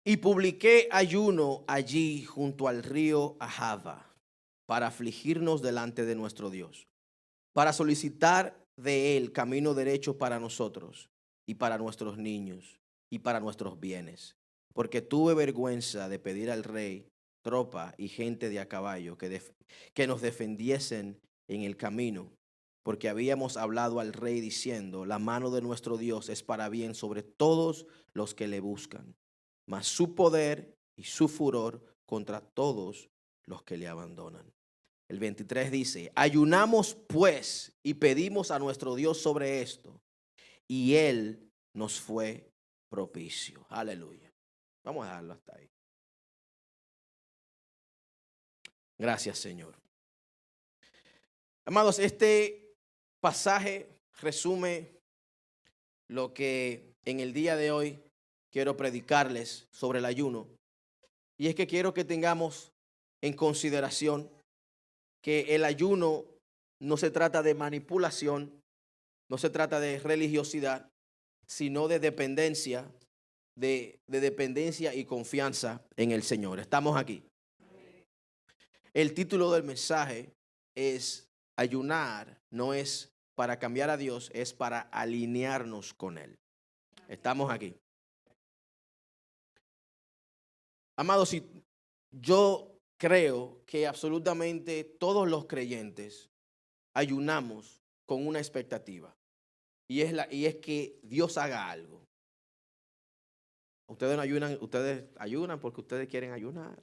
Y publiqué ayuno allí junto al río Ahava para afligirnos delante de nuestro Dios, para solicitar de él camino derecho para nosotros y para nuestros niños y para nuestros bienes. Porque tuve vergüenza de pedir al rey tropa y gente de a caballo que nos defendiesen en el camino, porque habíamos hablado al rey diciendo, la mano de nuestro Dios es para bien sobre todos los que le buscan, mas su poder y su furor contra todos los que le abandonan. El 23 dice, ayunamos pues y pedimos a nuestro Dios sobre esto, y él nos fue propicio. Aleluya. Vamos a dejarlo hasta ahí. Gracias, Señor. Amados, este pasaje resume lo que en el día de hoy quiero predicarles sobre el ayuno. Y es que quiero que tengamos en consideración que el ayuno no se trata de manipulación, no se trata de religiosidad, sino de dependencia, de dependencia y confianza en el Señor. Estamos aquí. El título del mensaje es ayunar, no es para cambiar a Dios, es para alinearnos con Él. Estamos aquí. Amados, si yo creo que absolutamente todos los creyentes ayunamos con una expectativa y es que Dios haga algo. Ustedes ayunan porque ustedes quieren ayunar.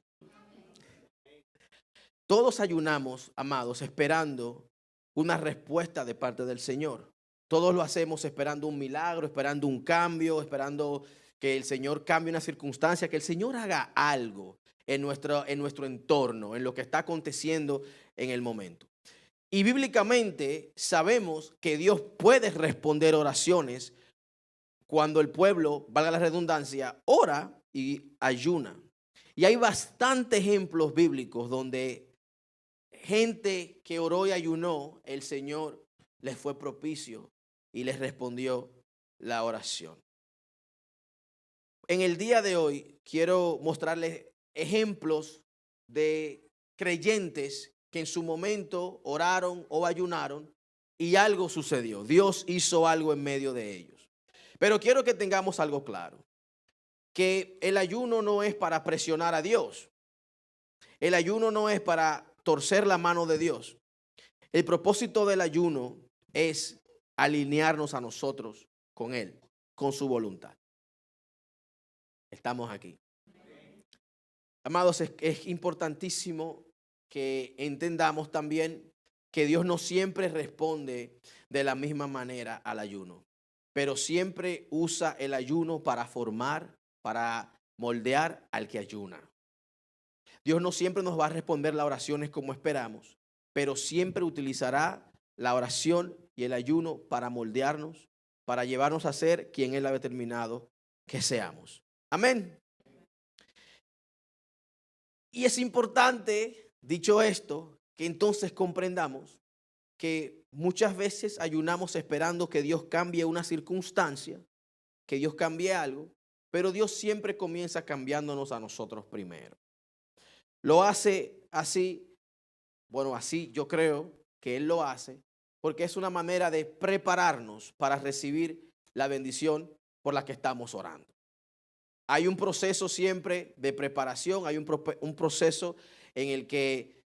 Todos ayunamos, amados, esperando una respuesta de parte del Señor. Todos lo hacemos esperando un milagro, esperando un cambio, esperando que el Señor cambie una circunstancia, que el Señor haga algo en nuestro entorno, en lo que está aconteciendo en el momento. Y bíblicamente sabemos que Dios puede responder oraciones cuando el pueblo, valga la redundancia, ora y ayuna. Y hay bastantes ejemplos bíblicos donde gente que oró y ayunó, el Señor les fue propicio y les respondió la oración. En el día de hoy quiero mostrarles ejemplos de creyentes que en su momento oraron o ayunaron y algo sucedió. Dios hizo algo en medio de ellos. Pero quiero que tengamos algo claro, que el ayuno no es para presionar a Dios. El ayuno no es para torcer la mano de Dios. El propósito del ayuno es alinearnos a nosotros con Él, con su voluntad. Estamos aquí. Amados, es importantísimo que entendamos también que Dios no siempre responde de la misma manera al ayuno, pero siempre usa el ayuno para formar, para moldear al que ayuna. Dios no siempre nos va a responder las oraciones como esperamos, pero siempre utilizará la oración y el ayuno para moldearnos, para llevarnos a ser quien Él ha determinado que seamos. Amén. Y es importante, dicho esto, que entonces comprendamos que muchas veces ayunamos esperando que Dios cambie una circunstancia, que Dios cambie algo, pero Dios siempre comienza cambiándonos a nosotros primero. Lo hace así, bueno, así yo creo que Él lo hace, porque es una manera de prepararnos para recibir la bendición por la que estamos orando. Hay un proceso siempre de preparación, hay un proceso en el que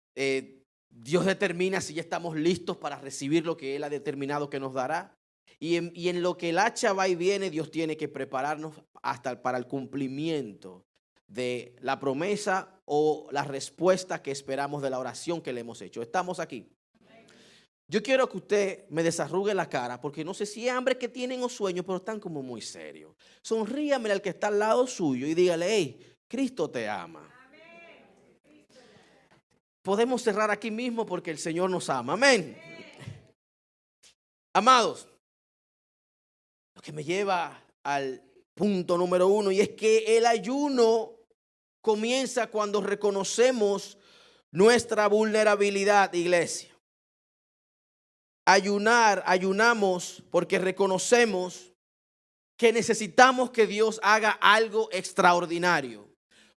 Dios determina si ya estamos listos para recibir lo que Él ha determinado que nos dará. Y en lo que el hacha va y viene, Dios tiene que prepararnos hasta para el cumplimiento de la promesa o la respuesta que esperamos de la oración que le hemos hecho. Estamos aquí. Yo quiero que usted me desarrugue la cara, porque no sé si es hambre que tienen o sueño, pero están como muy serios. Sonríame al que está al lado suyo y dígale, hey, Cristo te ama. Podemos cerrar aquí mismo porque el Señor nos ama. Amén. Amados, lo que me lleva al punto número 1, y es que el ayuno comienza cuando reconocemos nuestra vulnerabilidad, iglesia. Ayunamos porque reconocemos que necesitamos que Dios haga algo extraordinario.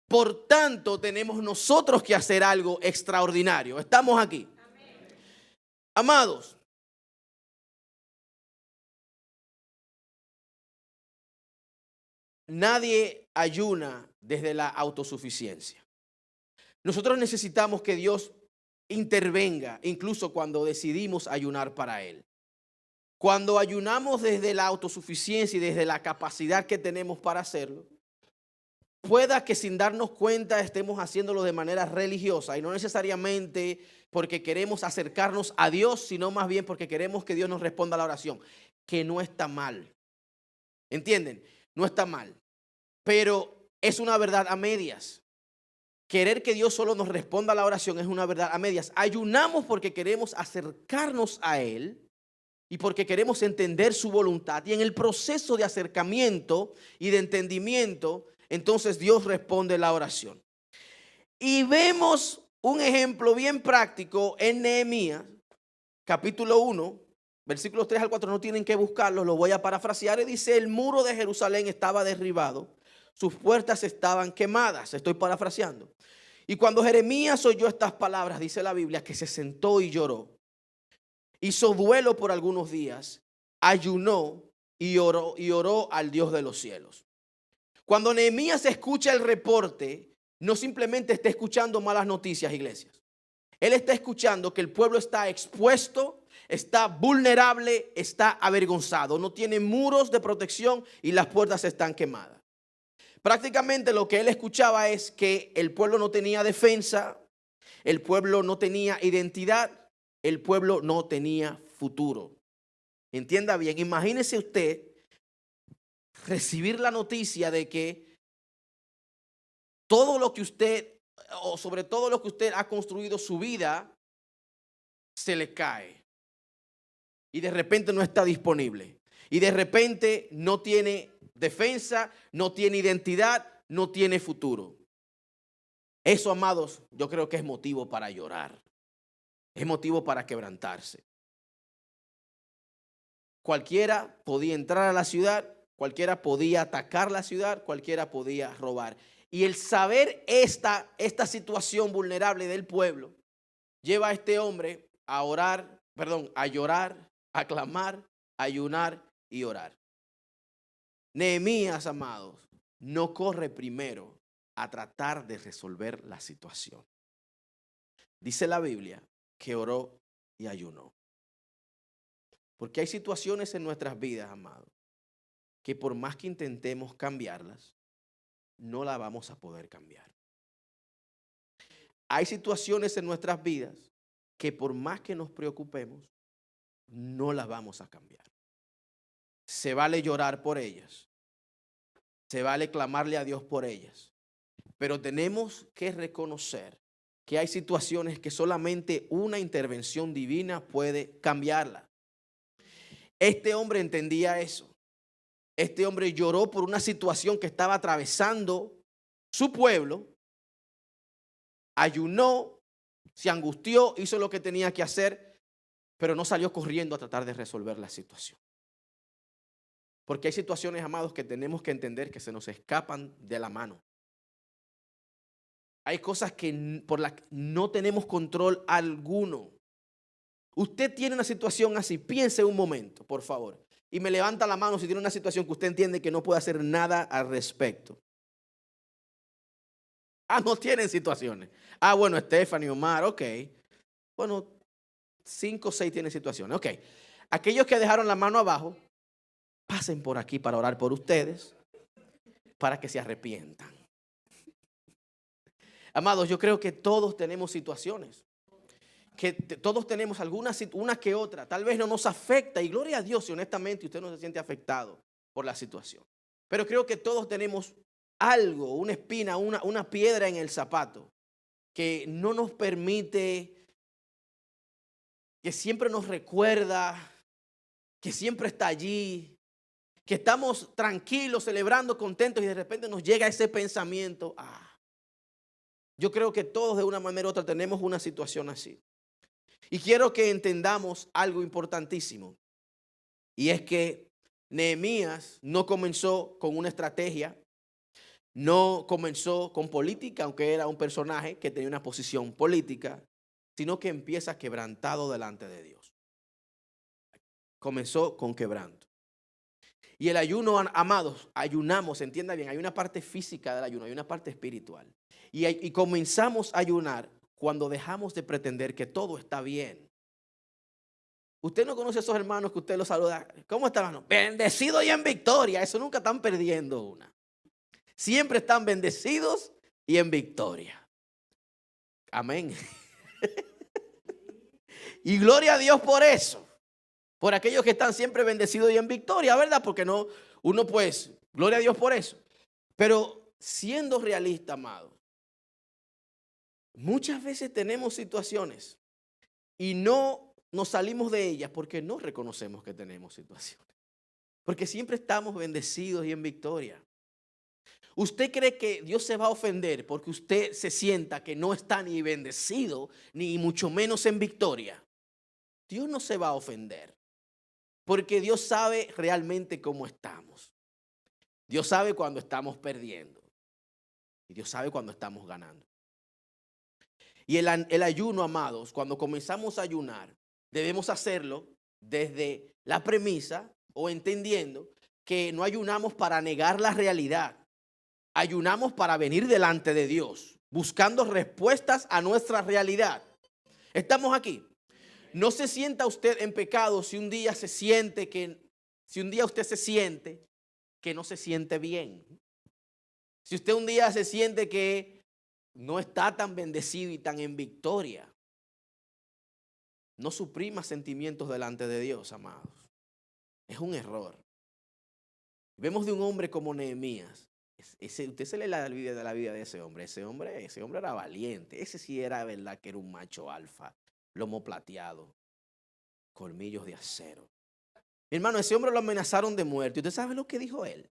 Por tanto, tenemos nosotros que hacer algo extraordinario. ¿Estamos aquí? Amén. Amados, nadie ayuna desde la autosuficiencia. Nosotros necesitamos que Dios intervenga, incluso cuando decidimos ayunar para Él. Cuando ayunamos desde la autosuficiencia y desde la capacidad que tenemos para hacerlo, pueda que sin darnos cuenta estemos haciéndolo de manera religiosa y no necesariamente porque queremos acercarnos a Dios, sino más bien porque queremos que Dios nos responda a la oración, que no está mal. ¿Entienden? No está mal, pero es una verdad a medias. Querer que Dios solo nos responda a la oración es una verdad a medias. Ayunamos porque queremos acercarnos a Él y porque queremos entender su voluntad. Y en el proceso de acercamiento y de entendimiento, entonces Dios responde la oración. Y vemos un ejemplo bien práctico en Nehemías, capítulo 1, versículos 3 al 4. No tienen que buscarlos, lo voy a parafrasear. Y dice: el muro de Jerusalén estaba derribado, sus puertas estaban quemadas. Estoy parafraseando. Y cuando Jeremías oyó estas palabras, dice la Biblia, que se sentó y lloró. Hizo duelo por algunos días, ayunó y oró al Dios de los cielos. Cuando Nehemías escucha el reporte, no simplemente está escuchando malas noticias, iglesias. Él está escuchando que el pueblo está expuesto, está vulnerable, está avergonzado. No tiene muros de protección y las puertas están quemadas. Prácticamente lo que él escuchaba es que el pueblo no tenía defensa, el pueblo no tenía identidad, el pueblo no tenía futuro. Entienda bien, imagínese usted recibir la noticia de que todo lo que usted, o sobre todo lo que usted ha construido su vida, se le cae. Y de repente no está disponible. Y de repente no tiene defensa, no tiene identidad, no tiene futuro. Eso, amados, yo creo que es motivo para llorar. Es motivo para quebrantarse. Cualquiera podía entrar a la ciudad, cualquiera podía atacar la ciudad, cualquiera podía robar. Y el saber esta situación vulnerable del pueblo lleva a este hombre a a llorar, a clamar, a ayunar y orar. Nehemías, amados, no corre primero a tratar de resolver la situación. Dice la Biblia que oró y ayunó. Porque hay situaciones en nuestras vidas, amados, que por más que intentemos cambiarlas, no la vamos a poder cambiar. Hay situaciones en nuestras vidas que por más que nos preocupemos, no las vamos a cambiar. Se vale llorar por ellas. Se vale clamarle a Dios por ellas. Pero tenemos que reconocer que hay situaciones que solamente una intervención divina puede cambiarla. Este hombre entendía eso. Este hombre lloró por una situación que estaba atravesando su pueblo. Ayunó, se angustió, hizo lo que tenía que hacer, pero no salió corriendo a tratar de resolver la situación. Porque hay situaciones, amados, que tenemos que entender que se nos escapan de la mano. Hay cosas por las que no tenemos control alguno. Usted tiene una situación así, piense un momento, por favor, y me levanta la mano si tiene una situación que usted entiende que no puede hacer nada al respecto. No tienen situaciones. Bueno, Stephanie, Omar, ok. Bueno, 5 o 6 tienen situaciones, ok. Aquellos que dejaron la mano abajo, pasen por aquí para orar por ustedes, para que se arrepientan. Amados, yo creo que todos tenemos situaciones, que todos tenemos una que otra, tal vez no nos afecta, y gloria a Dios si honestamente usted no se siente afectado por la situación. Pero creo que todos tenemos algo, una espina, una piedra en el zapato, que no nos permite, que siempre nos recuerda, que siempre está allí, que estamos tranquilos, celebrando, contentos, y de repente nos llega ese pensamiento. Yo creo que todos de una manera u otra tenemos una situación así. Y quiero que entendamos algo importantísimo. Y es que Nehemías no comenzó con una estrategia, no comenzó con política, aunque era un personaje que tenía una posición política, sino que empieza quebrantado delante de Dios. Comenzó con quebranto. Y el ayuno, amados, ayunamos, entienda bien, hay una parte física del ayuno, hay una parte espiritual. Y comenzamos a ayunar cuando dejamos de pretender que todo está bien. Usted no conoce a esos hermanos que usted los saluda. ¿Cómo están, hermano? Bendecido y en victoria. Eso nunca están perdiendo una. Siempre están bendecidos y en victoria. Amén. Y gloria a Dios por eso. Por aquellos que están siempre bendecidos y en victoria, ¿verdad? Porque no, uno pues, gloria a Dios por eso. Pero siendo realista, amado, muchas veces tenemos situaciones y no nos salimos de ellas porque no reconocemos que tenemos situaciones. Porque siempre estamos bendecidos y en victoria. ¿Usted cree que Dios se va a ofender porque usted se sienta que no está ni bendecido, ni mucho menos en victoria? Dios no se va a ofender. Porque Dios sabe realmente cómo estamos. Dios sabe cuando estamos perdiendo. Y Dios sabe cuando estamos ganando. Y el ayuno, amados, cuando comenzamos a ayunar, debemos hacerlo desde la premisa o entendiendo que no ayunamos para negar la realidad. Ayunamos para venir delante de Dios, buscando respuestas a nuestra realidad. ¿Estamos aquí? No se sienta usted en pecado si un día usted se siente que no se siente bien. Si usted un día se siente que no está tan bendecido y tan en victoria. No suprima sentimientos delante de Dios, amados. Es un error. Vemos de un hombre como Nehemías. Usted se lee la vida de ese hombre. Ese hombre era valiente. Ese sí era verdad que era un macho alfa, lomo plateado, colmillos de acero. Mi hermano, ese hombre lo amenazaron de muerte. ¿Usted sabe lo que dijo él?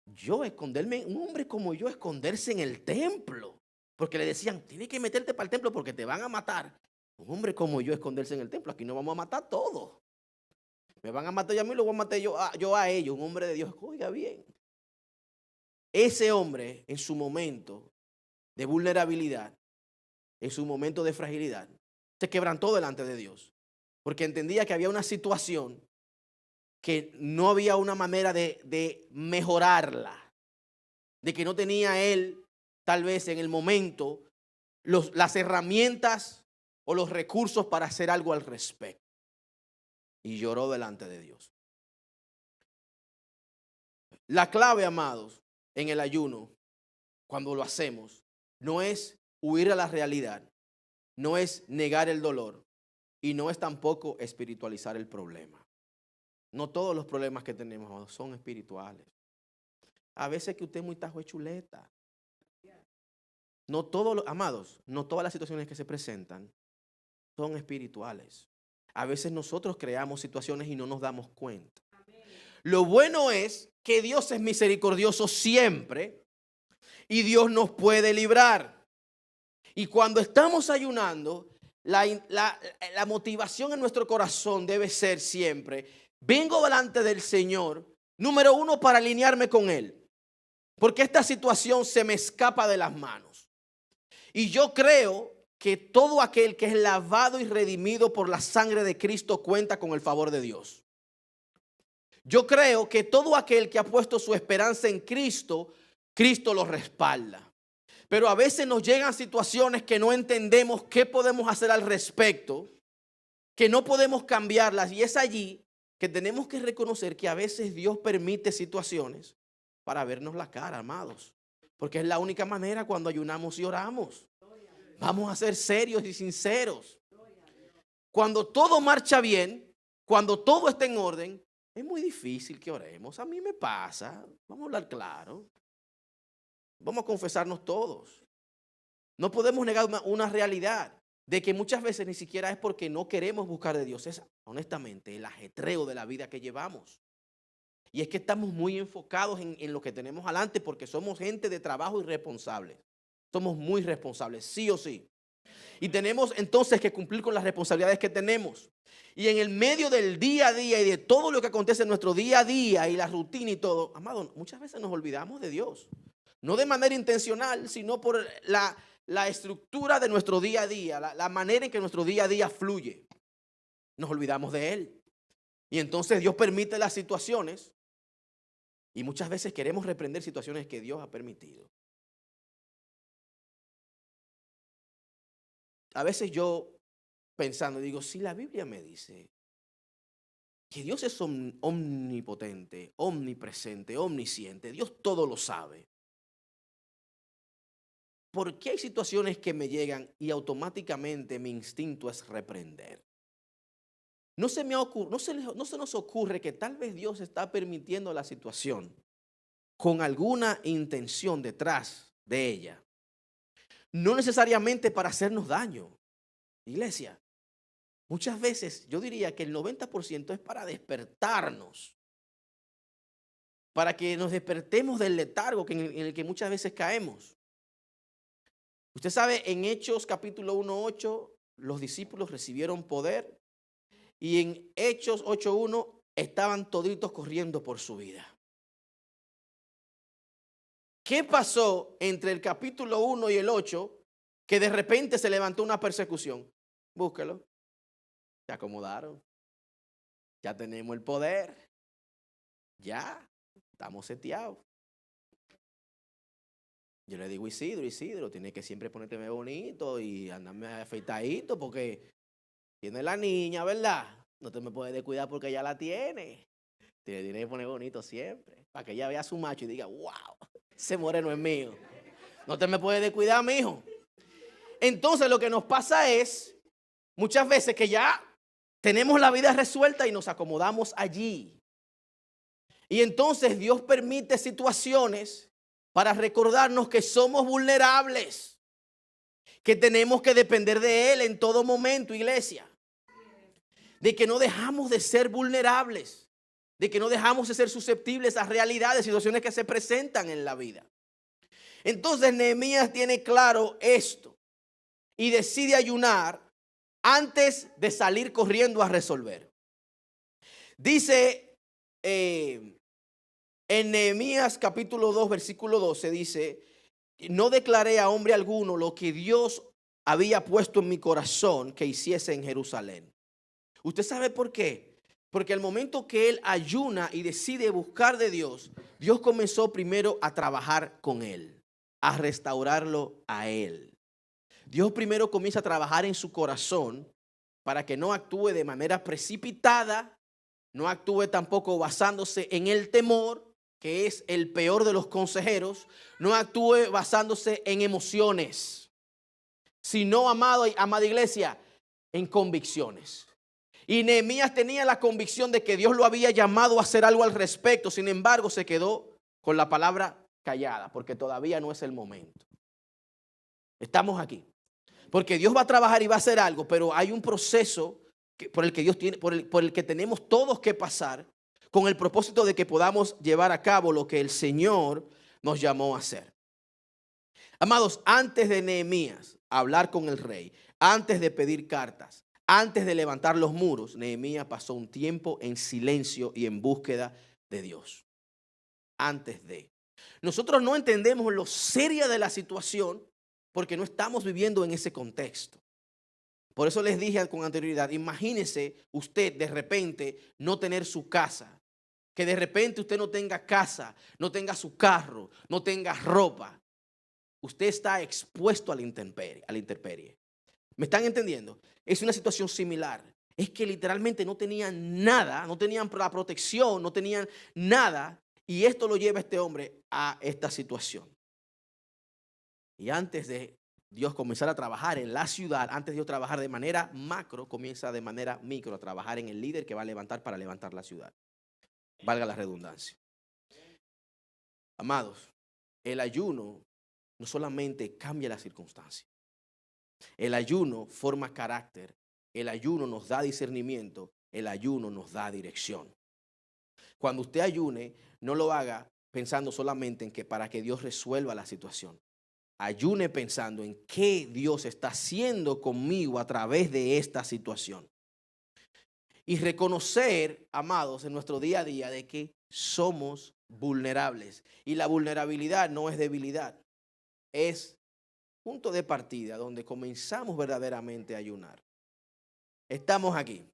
Un hombre como yo, esconderse en el templo. Porque le decían, tienes que meterte para el templo porque te van a matar. Un hombre como yo, esconderse en el templo. Aquí no vamos a matar todos. Me van a matar yo a mí, lo voy a matar yo a ellos. Un hombre de Dios, oiga bien. Ese hombre, en su momento de vulnerabilidad, en su momento de fragilidad, se quebrantó delante de Dios. Porque entendía que había una situación que no había una manera de mejorarla. De que no tenía él, tal vez en el momento, las herramientas o los recursos para hacer algo al respecto. Y lloró delante de Dios. La clave, amados, en el ayuno, cuando lo hacemos, no es huir a la realidad, no es negar el dolor y no es tampoco espiritualizar el problema. No todos los problemas que tenemos son espirituales. A veces que usted es muy tajo de chuleta. No todos, amados, no todas las situaciones que se presentan son espirituales. A veces nosotros creamos situaciones y no nos damos cuenta. Lo bueno es que Dios es misericordioso siempre y Dios nos puede librar. Y cuando estamos ayunando, la motivación en nuestro corazón debe ser siempre, vengo delante del Señor, número uno, para alinearme con Él. Porque esta situación se me escapa de las manos. Y yo creo que todo aquel que es lavado y redimido por la sangre de Cristo cuenta con el favor de Dios. Yo creo que todo aquel que ha puesto su esperanza en Cristo, Cristo lo respalda. Pero a veces nos llegan situaciones que no entendemos qué podemos hacer al respecto, que no podemos cambiarlas. Y es allí que tenemos que reconocer que a veces Dios permite situaciones para vernos la cara, amados. Porque es la única manera cuando ayunamos y oramos. Vamos a ser serios y sinceros. Cuando todo marcha bien, cuando todo está en orden, es muy difícil que oremos. A mí me pasa. Vamos a hablar claro. Vamos a confesarnos todos. No podemos negar una realidad de que muchas veces ni siquiera es porque no queremos buscar de Dios. Es honestamente el ajetreo de la vida que llevamos. Y es que estamos muy enfocados en lo que tenemos adelante porque somos gente de trabajo y responsables. Somos muy responsables, sí o sí. Y tenemos entonces que cumplir con las responsabilidades que tenemos. Y en el medio del día a día y de todo lo que acontece en nuestro día a día y la rutina y todo, amado, muchas veces nos olvidamos de Dios. No de manera intencional, sino por la estructura de nuestro día a día, la manera en que nuestro día a día fluye. Nos olvidamos de Él. Y entonces Dios permite las situaciones y muchas veces queremos reprender situaciones que Dios ha permitido. A veces yo pensando, digo, si la Biblia me dice que Dios es omnipotente, omnipresente, omnisciente, Dios todo lo sabe, ¿por qué hay situaciones que me llegan y automáticamente mi instinto es reprender? No se nos ocurre que tal vez Dios está permitiendo la situación con alguna intención detrás de ella. No necesariamente para hacernos daño. Iglesia, muchas veces yo diría que el 90% es para despertarnos. Para que nos despertemos del letargo en el que muchas veces caemos. Usted sabe, en Hechos capítulo 1:8, los discípulos recibieron poder. Y en Hechos 8:1 estaban toditos corriendo por su vida. ¿Qué pasó entre el capítulo 1 y el 8 que de repente se levantó una persecución? Búsquelo. Se acomodaron. Ya tenemos el poder. Ya estamos seteados. Yo le digo, Isidro, tienes que siempre ponerte bonito y andarme afeitadito porque tiene la niña, ¿verdad? No te me puedes descuidar porque ella la tiene. Te tienes que poner bonito siempre. Para que ella vea a su macho y diga, wow, ese moreno es mío. No te me puedes descuidar, mijo. Entonces lo que nos pasa es, muchas veces que ya tenemos la vida resuelta y nos acomodamos allí. Y entonces Dios permite situaciones para recordarnos que somos vulnerables. Que tenemos que depender de Él en todo momento, iglesia. De que no dejamos de ser vulnerables. De que no dejamos de ser susceptibles a realidades, situaciones que se presentan en la vida. Entonces Nehemías tiene claro esto y decide ayunar antes de salir corriendo a resolver. Dice en Nehemías capítulo 2, versículo 12, dice: no declaré a hombre alguno lo que Dios había puesto en mi corazón que hiciese en Jerusalén. ¿Usted sabe por qué? Porque al momento que él ayuna y decide buscar de Dios, Dios comenzó primero a trabajar con él, a restaurarlo a él. Dios primero comienza a trabajar en su corazón para que no actúe de manera precipitada, no actúe tampoco basándose en el temor, que es el peor de los consejeros, no actúe basándose en emociones, sino, amada iglesia, en convicciones. Y Nehemías tenía la convicción de que Dios lo había llamado a hacer algo al respecto. Sin embargo, se quedó con la palabra callada, porque todavía no es el momento. Estamos aquí, porque Dios va a trabajar y va a hacer algo, pero hay un proceso por el que Dios tiene, por el que tenemos todos que pasar, con el propósito de que podamos llevar a cabo lo que el Señor nos llamó a hacer. Amados, antes de Nehemías hablar con el rey, antes de pedir cartas, antes de levantar los muros, Nehemías pasó un tiempo en silencio y en búsqueda de Dios. Antes de. Nosotros no entendemos lo seria de la situación porque no estamos viviendo en ese contexto. Por eso les dije con anterioridad, imagínese usted de repente no tener su casa, que de repente usted no tenga casa, no tenga su carro, no tenga ropa. Usted está expuesto a la intemperie. ¿Me están entendiendo? Es una situación similar. Es que literalmente no tenían nada, no tenían la protección, no tenían nada. Y esto lo lleva a este hombre a esta situación. Y antes de Dios comenzar a trabajar en la ciudad, antes de Dios trabajar de manera macro, comienza de manera micro a trabajar en el líder que va a levantar para levantar la ciudad. Valga la redundancia. Amados, el ayuno no solamente cambia las circunstancias. El ayuno forma carácter, el ayuno nos da discernimiento, el ayuno nos da dirección. Cuando usted ayune, no lo haga pensando solamente en que para que Dios resuelva la situación. ayune pensando en qué Dios está haciendo conmigo a través de esta situación. Y reconocer, amados, en nuestro día a día de que somos vulnerables. Y la vulnerabilidad no es debilidad, es punto de partida donde comenzamos verdaderamente a ayunar. Estamos aquí.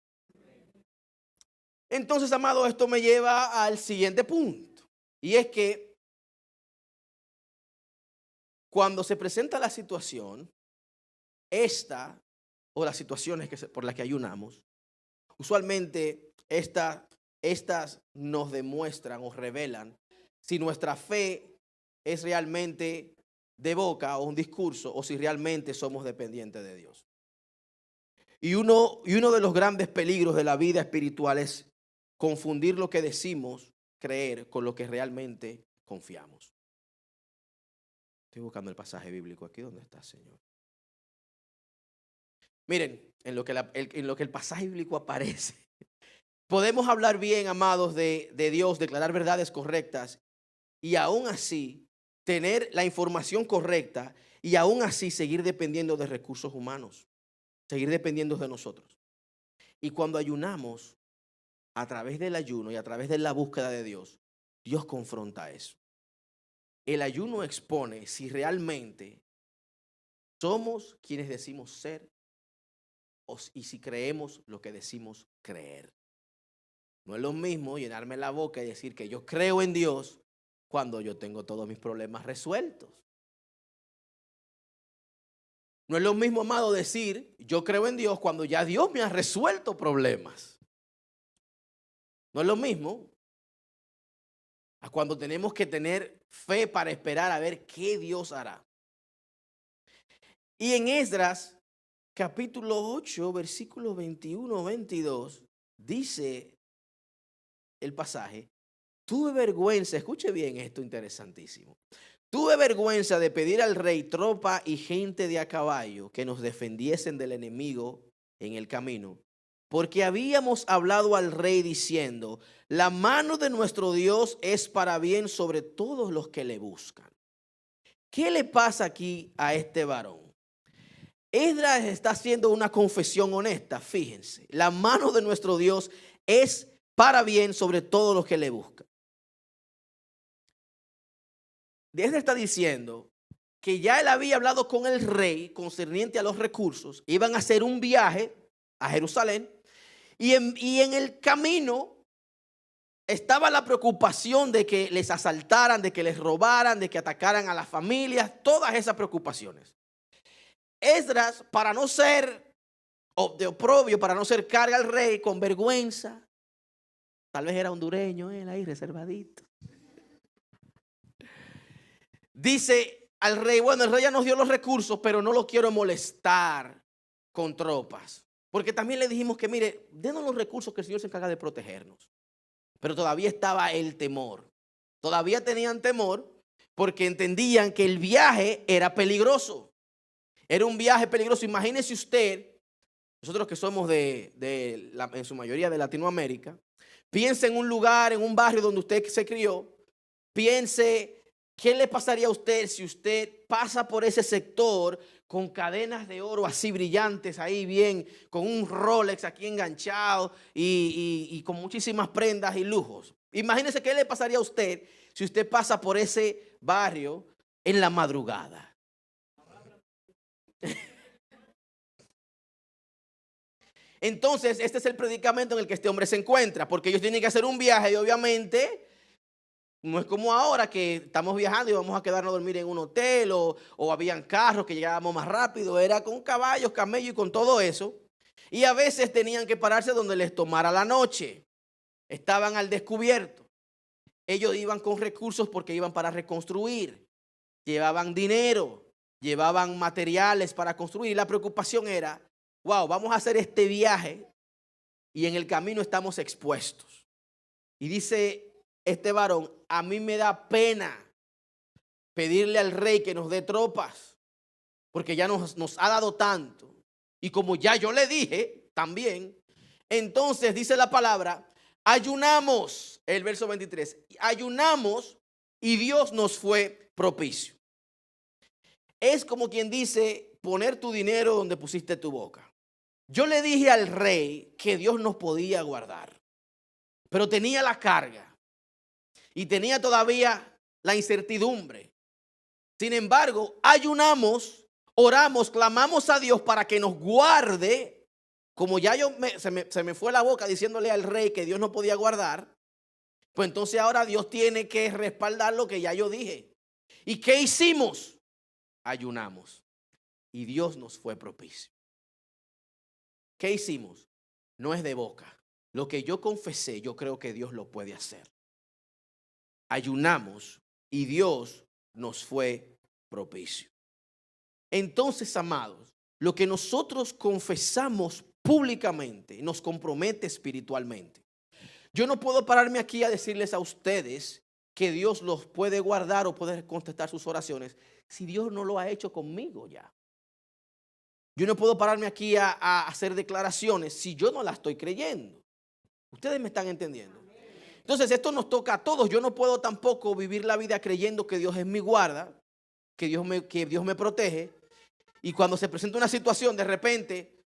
Entonces, amados, esto me lleva al siguiente punto. Y es que cuando se presenta la situación, esta o las situaciones por las que ayunamos, usualmente estas nos demuestran o revelan si nuestra fe es realmente de boca o un discurso o si realmente somos dependientes de Dios. Y uno de los grandes peligros de la vida espiritual es confundir lo que decimos, creer, con lo que realmente confiamos. Estoy buscando el pasaje bíblico aquí. ¿Dónde está, Señor? Miren, en lo que el pasaje bíblico aparece, podemos hablar bien, amados, de Dios, declarar verdades correctas y aún así tener la información correcta y aún así seguir dependiendo de recursos humanos, seguir dependiendo de nosotros. Y cuando ayunamos, a través del ayuno y a través de la búsqueda de Dios, Dios confronta eso. El ayuno expone si realmente somos quienes decimos ser y si creemos lo que decimos creer. No es lo mismo llenarme la boca y decir que yo creo en Dios cuando yo tengo todos mis problemas resueltos. No es lo mismo, amado, decir yo creo en Dios cuando ya Dios me ha resuelto problemas. No es lo mismo a cuando tenemos que tener fe para esperar a ver qué Dios hará. Y en Esdras, capítulo 8, versículos 21-22, dice el pasaje: tuve vergüenza, escuche bien esto interesantísimo. Tuve vergüenza de pedir al rey tropa y gente de a caballo que nos defendiesen del enemigo en el camino, porque habíamos hablado al rey diciendo: la mano de nuestro Dios es para bien sobre todos los que le buscan. ¿Qué le pasa aquí a este varón? Esdras está haciendo una confesión honesta, fíjense. La mano de nuestro Dios es para bien sobre todos los que le buscan. Esdras está diciendo que ya él había hablado con el rey concerniente a los recursos. Iban a hacer un viaje a Jerusalén y en el camino estaba la preocupación de que les asaltaran, de que les robaran, de que atacaran a las familias, todas esas preocupaciones. Esdras, para no ser de oprobio, para no ser carga al rey, con vergüenza, tal vez era hondureño, él ahí reservadito, dice al rey: bueno, el rey ya nos dio los recursos, pero no lo quiero molestar con tropas, porque también le dijimos que mire, denos los recursos que el Señor se encarga de protegernos. Pero todavía estaba el temor, todavía tenían temor porque entendían que el viaje era peligroso. Era un viaje peligroso. Imagínese usted, nosotros que somos en su mayoría de Latinoamérica, piense en un lugar, en un barrio donde usted se crió, piense qué le pasaría a usted si usted pasa por ese sector con cadenas de oro así brillantes, ahí bien, con un Rolex aquí enganchado y con muchísimas prendas y lujos. Imagínese qué le pasaría a usted si usted pasa por ese barrio en la madrugada. Entonces, este es el predicamento en el que este hombre se encuentra, porque ellos tienen que hacer un viaje y obviamente no es como ahora que estamos viajando y vamos a quedarnos a dormir en un hotel o habían carros que llegábamos más rápido. Era con caballos, camellos y con todo eso. Y a veces tenían que pararse donde les tomara la noche. Estaban al descubierto. Ellos iban con recursos porque iban para reconstruir. Llevaban dinero, llevaban materiales para construir. Y la preocupación era: wow, vamos a hacer este viaje y en el camino estamos expuestos. Y dice este varón: a mí me da pena pedirle al rey que nos dé tropas, porque ya nos ha dado tanto. Y como ya yo le dije también, entonces dice la palabra, ayunamos, el verso 23, ayunamos y Dios nos fue propicio. es como quien dice poner tu dinero donde pusiste tu boca. Yo le dije al rey que Dios nos podía guardar, pero tenía la carga y tenía todavía la incertidumbre. Sin embargo, ayunamos, oramos, clamamos a Dios para que nos guarde. Como ya se me fue la boca diciéndole al rey que Dios no podía guardar, pues entonces ahora Dios tiene que respaldar lo que ya yo dije. ¿Y qué hicimos? Ayunamos. Y Dios nos fue propicio. ¿Qué hicimos? No es de boca. Lo que yo confesé, yo creo que Dios lo puede hacer. Ayunamos y Dios nos fue propicio. Entonces, amados, lo que nosotros confesamos públicamente nos compromete espiritualmente. Yo no puedo pararme aquí a decirles a ustedes que Dios los puede guardar o puede contestar sus oraciones si Dios no lo ha hecho conmigo ya. Yo no puedo pararme aquí a hacer declaraciones si yo no las estoy creyendo. Ustedes me están entendiendo. Entonces esto nos toca a todos. Yo no puedo tampoco vivir la vida creyendo que Dios es mi guarda, que Dios me protege. Y cuando se presenta una situación, de repente,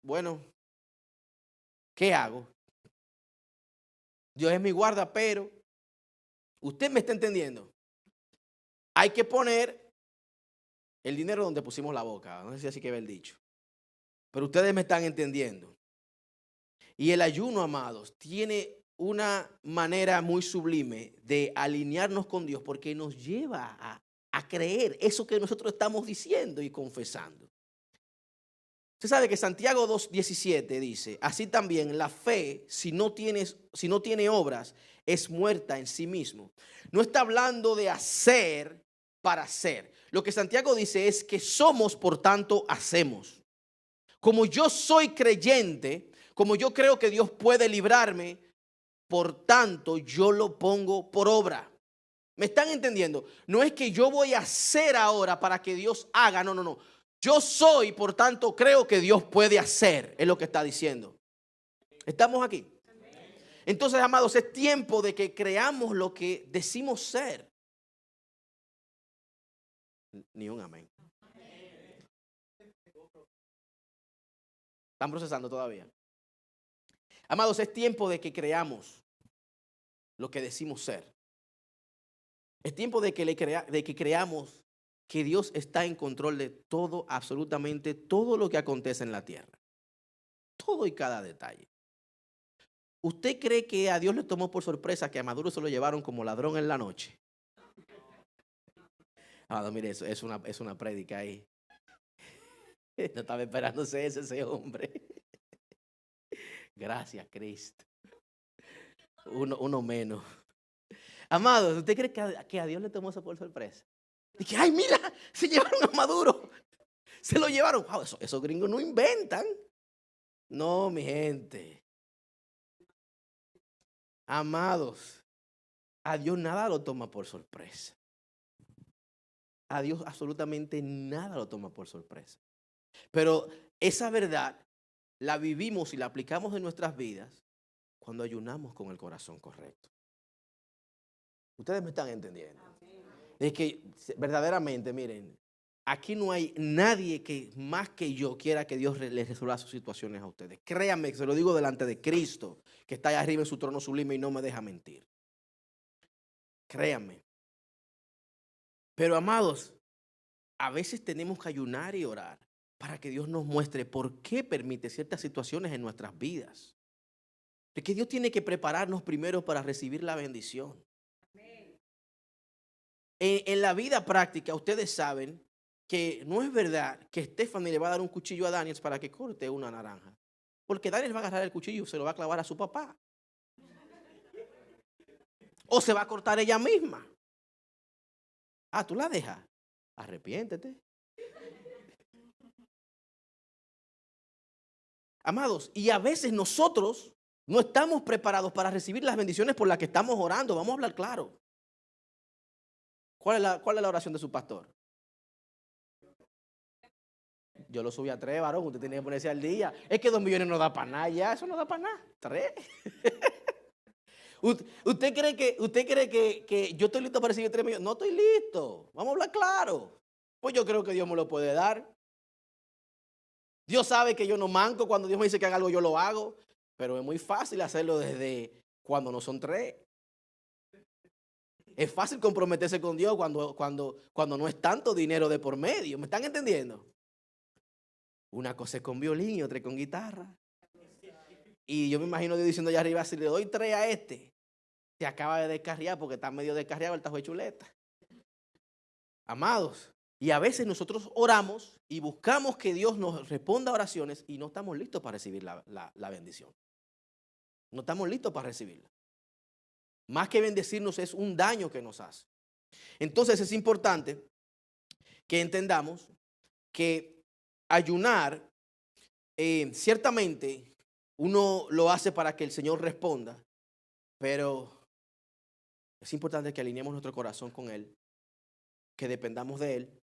bueno, ¿qué hago? Dios es mi guarda, pero usted me está entendiendo. Hay que poner el dinero donde pusimos la boca. No sé si así que ve el dicho. Pero ustedes me están entendiendo. Y el ayuno, amados, tiene una manera muy sublime de alinearnos con Dios porque nos lleva a creer eso que nosotros estamos diciendo y confesando. Usted sabe que Santiago 2:17 dice, así también la fe, si no tiene obras, es muerta en sí mismo. No está hablando de hacer para hacer. Lo que Santiago dice es que somos, por tanto, hacemos. Como yo soy creyente, como yo creo que Dios puede librarme, por tanto, yo lo pongo por obra. ¿Me están entendiendo? No es que yo voy a hacer ahora para que Dios haga, no. Yo soy, por tanto, creo que Dios puede hacer, es lo que está diciendo. ¿Estamos aquí? Entonces, amados, es tiempo de que creamos lo que decimos ser. Ni un amén. ¿Están procesando todavía? Amados, es tiempo de que creamos lo que decimos ser. Es tiempo de que creamos que Dios está en control de todo, absolutamente todo lo que acontece en la tierra. Todo y cada detalle. ¿Usted cree que a Dios le tomó por sorpresa que a Maduro se lo llevaron como ladrón en la noche? Ah, mire, eso es una prédica ahí. No estaba esperándose ese hombre. Gracias, Cristo. Uno menos. Amados, ¿usted cree que a Dios le tomó eso por sorpresa? Y que, ay, mira, se llevaron a Maduro. Se lo llevaron. Wow, esos gringos no inventan. No, mi gente. Amados, a Dios nada lo toma por sorpresa. A Dios absolutamente nada lo toma por sorpresa. Pero esa verdad la vivimos y la aplicamos en nuestras vidas cuando ayunamos con el corazón correcto. Ustedes me están entendiendo. Es que verdaderamente, miren, aquí no hay nadie que más que yo quiera que Dios les resuelva sus situaciones a ustedes. Créanme que se lo digo delante de Cristo, que está allá arriba en su trono sublime y no me deja mentir. Créanme. Pero amados, a veces tenemos que ayunar y orar para que Dios nos muestre por qué permite ciertas situaciones en nuestras vidas. Porque Dios tiene que prepararnos primero para recibir la bendición. En la vida práctica, ustedes saben que no es verdad que Stephanie le va a dar un cuchillo a Daniel para que corte una naranja. Porque Daniel va a agarrar el cuchillo y se lo va a clavar a su papá. O se va a cortar ella misma. Ah, tú la dejas. Arrepiéntete. Amados, y a veces nosotros no estamos preparados para recibir las bendiciones por las que estamos orando. Vamos a hablar claro. ¿Cuál es la oración de su pastor? Yo lo subí a 3, varón. Usted tiene que ponerse al día. Es que 2 millones no da para nada ya. Eso no da para nada. 3. ¿Usted cree que yo estoy listo para recibir 3 millones? No estoy listo. Vamos a hablar claro. Pues yo creo que Dios me lo puede dar. Dios sabe que yo no manco. Cuando Dios me dice que haga algo, yo lo hago. Pero es muy fácil hacerlo desde cuando no son tres. Es fácil comprometerse con Dios cuando no es tanto dinero de por medio. ¿Me están entendiendo? Una cosa es con violín y otra es con guitarra. Y yo me imagino Dios diciendo allá arriba, si le doy 3 a este, se acaba de descarriar porque está medio descarriado el tajo de chuleta. Amados, y a veces nosotros oramos y buscamos que Dios nos responda a oraciones y no estamos listos para recibir la bendición. No estamos listos para recibirla. Más que bendecirnos es un daño que nos hace. Entonces es importante que entendamos que ayunar, ciertamente uno lo hace para que el Señor responda, pero es importante que alineemos nuestro corazón con Él, que dependamos de Él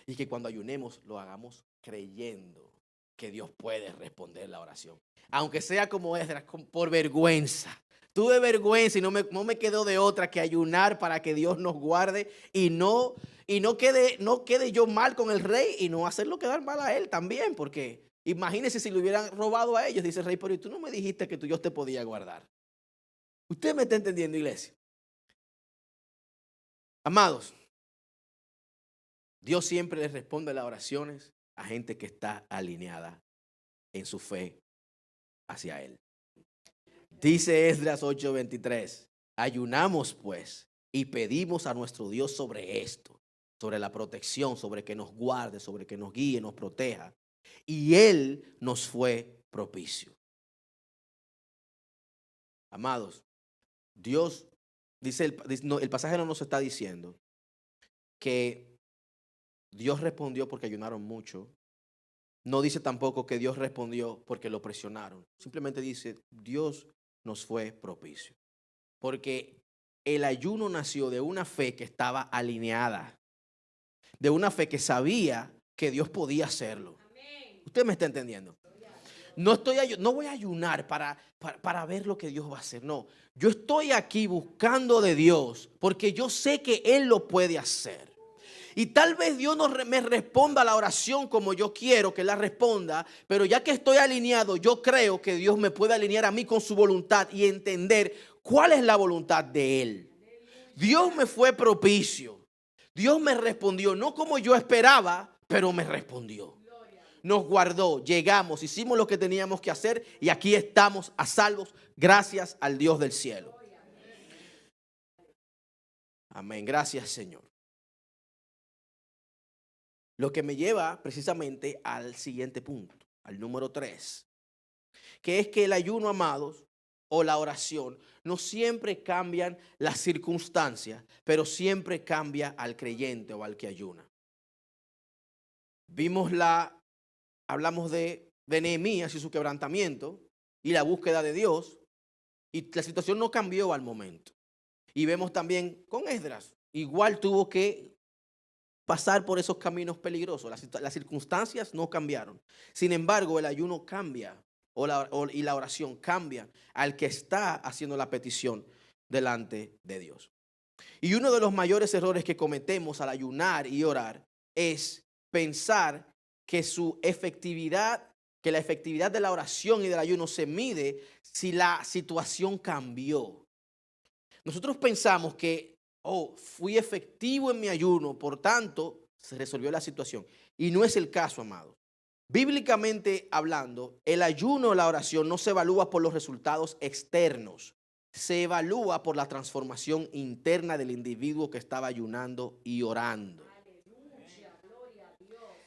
y que cuando ayunemos lo hagamos creyendo que Dios puede responder la oración. Aunque sea como Esdras, por vergüenza. Tuve vergüenza y no me quedó de otra que ayunar para que Dios nos guarde y no quede yo mal con el rey y no hacerlo quedar mal a él también, porque imagínense si le hubieran robado a ellos, dice el rey, pero tú no me dijiste que Dios te podía guardar. ¿Usted me está entendiendo, iglesia? Amados, Dios siempre le responde las oraciones a gente que está alineada en su fe hacia Él. Dice Esdras 8:23, ayunamos pues y pedimos a nuestro Dios sobre esto, sobre la protección, sobre que nos guarde, sobre que nos guíe, nos proteja. Y Él nos fue propicio. Amados, Dios, dice el pasaje no nos está diciendo que Dios respondió porque ayunaron mucho. No dice tampoco que Dios respondió porque lo presionaron. Simplemente dice, Dios nos fue propicio. Porque el ayuno nació de una fe que estaba alineada. De una fe que sabía que Dios podía hacerlo. ¿Usted me está entendiendo? No voy a ayunar para ver lo que Dios va a hacer. No, yo estoy aquí buscando de Dios porque yo sé que Él lo puede hacer. Y tal vez Dios no me responda a la oración como yo quiero que la responda, pero ya que estoy alineado, yo creo que Dios me puede alinear a mí con su voluntad y entender cuál es la voluntad de Él. Dios me fue propicio. Dios me respondió, no como yo esperaba, pero me respondió. Nos guardó, llegamos, hicimos lo que teníamos que hacer y aquí estamos a salvos gracias al Dios del cielo. Amén, gracias Señor. Lo que me lleva precisamente al siguiente punto, al número 3, que es que el ayuno, amados, o la oración, no siempre cambian las circunstancias, pero siempre cambia al creyente o al que ayuna. Hablamos de Nehemías y su quebrantamiento y la búsqueda de Dios, y la situación no cambió al momento. Y vemos también con Esdras, igual tuvo que pasar por esos caminos peligrosos. Las circunstancias no cambiaron. Sin embargo, el ayuno cambia y la oración cambia al que está haciendo la petición delante de Dios. Y uno de los mayores errores que cometemos al ayunar y orar es pensar que la efectividad de la oración y del ayuno se mide si la situación cambió. Nosotros pensamos que fui efectivo en mi ayuno, por tanto, se resolvió la situación. Y no es el caso, amados. Bíblicamente hablando, el ayuno o la oración no se evalúa por los resultados externos. Se evalúa por la transformación interna del individuo que estaba ayunando y orando.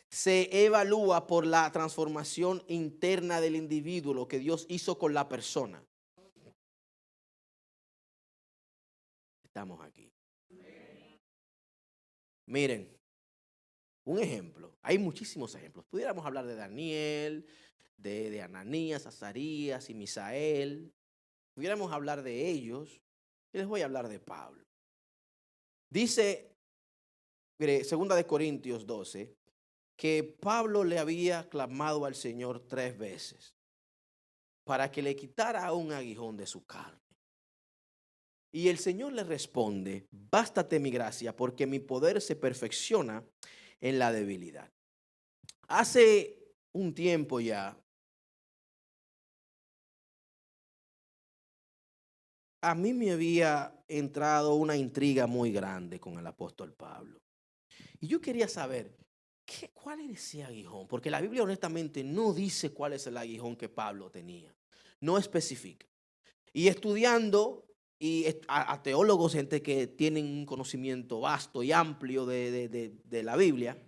Se evalúa por la transformación interna del individuo, lo que Dios hizo con la persona. Estamos aquí. Miren, un ejemplo, hay muchísimos ejemplos. Pudiéramos hablar de Daniel, de Ananías, Azarías y Misael. Pudiéramos hablar de ellos. Y les voy a hablar de Pablo. Dice, mire, 2 de Corintios 12, que Pablo le había clamado al Señor 3 veces para que le quitara un aguijón de su carne. Y el Señor le responde, bástate mi gracia, porque mi poder se perfecciona en la debilidad. Hace un tiempo ya, a mí me había entrado una intriga muy grande con el apóstol Pablo. Y yo quería saber, ¿cuál era ese aguijón? Porque la Biblia honestamente no dice cuál es el aguijón que Pablo tenía. No especifica. Y estudiando a teólogos, gente que tienen un conocimiento vasto y amplio de la Biblia,